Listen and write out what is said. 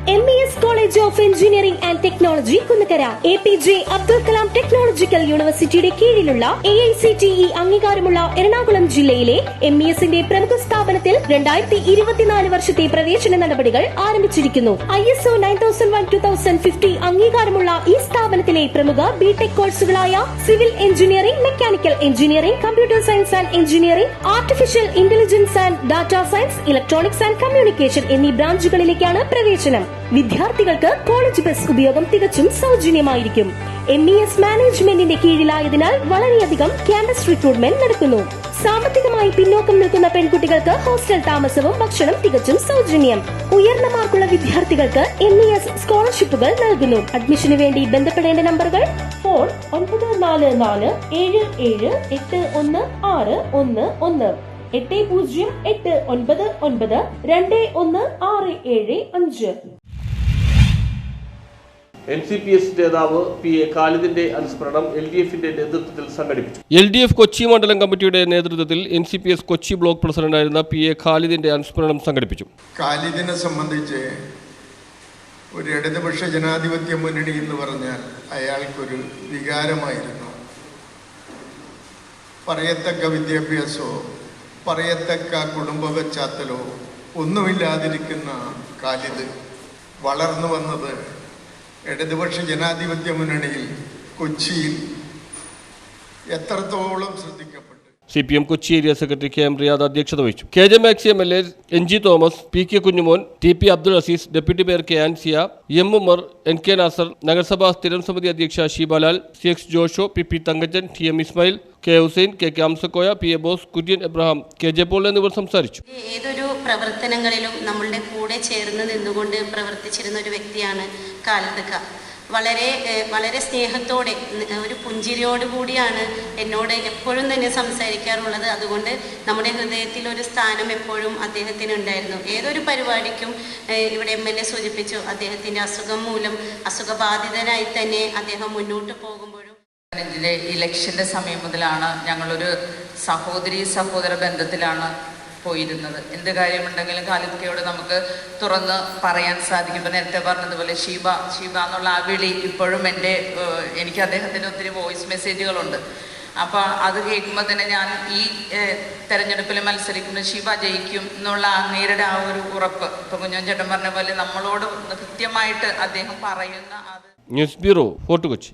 MES College of Engineering and Technology Kunnakkara APJ Abdul Kalam technological യൂണിവേഴ്സിറ്റിയുടെ കീഴിലുള്ള AICTE അംഗീകാരമുള്ള എറണാകുളം ജില്ലയിലെ MESന്റെ പ്രമുഖ സ്ഥാപനത്തിൽ 2024 വർഷത്തെ പ്രവേശന നടപടികൾ ആരംഭിച്ചിരിക്കുന്നു. ISO 9001:2050 അംഗീകാരമുള്ള ഈ സ്ഥാപനത്തിലെ പ്രമുഖ ബിടെക് കോഴ്സുകളായ civil engineering, mechanical engineering, computer science and engineering, artificial intelligence and data science, electronics and communication എന്നീ ബ്രാഞ്ചുകളിലേക്കാണ് പ്രവേശനം. വിദ്യാർത്ഥികൾക്ക് കോളേജ് ബസ് ഉപയോഗം തികച്ചും സൗജന്യമായിരിക്കും. MES മാനേജ്മെന്റിന്റെ കീഴിലായതിനാൽ വളരെയധികം ക്യാമ്പസ് റിക്രൂട്ട്മെന്റ് നടക്കുന്നു. സാമ്പത്തികമായി പിന്നോക്കം നിൽക്കുന്ന പെൺകുട്ടികൾക്ക് ഹോസ്റ്റൽ താമസവും ഭക്ഷണം തികച്ചും സൗജന്യം. ഉയർന്ന മാർക്കുള്ള വിദ്യാർത്ഥികൾക്ക് MES സ്കോളർഷിപ്പുകൾ നൽകുന്നു. അഡ്മിഷന് വേണ്ടി ബന്ധപ്പെടേണ്ട നമ്പറുകൾ: ഫോൺ 9444781611, 8089921675. NCPS നേതാവ് PA ഖാലിദിന്റെ അനുസ്മരണം LDFന്റെ നേതൃത്വത്തിൽ സംഘടിപ്പിച്ചു. LDF കൊച്ചി മണ്ഡലം കമ്മിറ്റിയുടെ നേതൃത്വത്തിൽ NCPS കൊച്ചി ബ്ലോക്ക് പ്രസിഡന്റായിരുന്ന PA ഖാലിദിന്റെ അനുസ്മരണം സംഘടിപ്പിച്ചു. ഖാലിദിനെ സംബന്ധിച്ച് ഒരു ഇടതുപക്ഷ ജനാധിപത്യ മുന്നണി എന്ന് പറഞ്ഞാൽ അയാൾക്കൊരു വികാരമായിരുന്നു. പറയത്തക്ക വിദ്യാഭ്യാസമോ പറയത്തക്ക കുടുംബ പശ്ചാത്തലമോ ഒന്നുമില്ലാതിരിക്കുന്ന ഖാലിദ് വളർന്നു വന്നത് ഇടതുപക്ഷ ജനാധിപത്യ മുന്നണിയിൽ കൊച്ചിയിൽ എത്രത്തോളം ശ്രദ്ധിക്കപ്പെട്ടു. CPM Kochi area secretary KM Riyad അധ്യക്ഷത വഹിച്ചു. KJ Maxi MLA, NG Thomas, PK Kunjumon, TP Abdul Aziz, deputy mayor K Ansiya, M Umar, NK Nasar, നഗരസഭാ സ്ഥിരം സമിതി അധ്യക്ഷ Sheebalal, CX Josho, PP Thankachan, TM Ismail, K Hussain, KK Amsakoya, PA Bose, Kurian Abraham, KJ Paul എന്നിവർ സംസാരിച്ചു. ഏതൊരു പ്രവർത്തനങ്ങളിലും നമ്മളുടെ കൂടെ ചേർന്ന് നിന്നുകൊണ്ട് പ്രവർത്തിച്ചിരുന്ന ഒരു വ്യക്തിയാണ് ഖാലിദ് ഖാൻ. വളരെ സ്നേഹത്തോടെ, ഒരു പുഞ്ചിരിയോടുകൂടിയാണ് എന്നോട് എപ്പോഴും തന്നെ സംസാരിക്കാറുള്ളത്. അതുകൊണ്ട് നമ്മുടെ ഹൃദയത്തിൽ ഒരു സ്ഥാനം എപ്പോഴും അദ്ദേഹത്തിന് ഉണ്ടായിരുന്നു. ഏതൊരു പരിപാടിക്കും ഇവിടെ MLA സൂചിപ്പിച്ചു, അദ്ദേഹത്തിൻ്റെ അസുഖം മൂലം അസുഖബാധിതനായി തന്നെ അദ്ദേഹം മുന്നോട്ട് പോകുമ്പോഴും. ഇലക്ഷൻ്റെ സമയം മുതലാണ് ഞങ്ങളൊരു സഹോദര ബന്ധത്തിലാണ് പോയിരുന്നത്. എന്ത് കാര്യമുണ്ടെങ്കിലും ഖാലിദ്ക്കയോട് നമുക്ക് തുറന്ന് പറയാൻ സാധിക്കും. ഇപ്പം നേരത്തെ പറഞ്ഞതുപോലെ ഷീബ എന്നുള്ള ആ വിളി ഇപ്പോഴും എനിക്ക് അദ്ദേഹത്തിൻ്റെ ഒത്തിരി വോയിസ് മെസ്സേജുകളുണ്ട്. അപ്പോൾ അത് കേൾക്കുമ്പോൾ തന്നെ ഞാൻ ഈ തെരഞ്ഞെടുപ്പിൽ മത്സരിക്കുമ്പോൾ ഷീബ ജയിക്കും എന്നുള്ള അങ്ങേരുടെ ആ ഒരു ഉറപ്പ്, ഇപ്പം കുഞ്ഞോൻ ചേട്ടൻ പറഞ്ഞ പോലെ നമ്മളോട് കൃത്യമായിട്ട് അദ്ദേഹം പറയുന്ന അത്. News bureau, fort Kochi.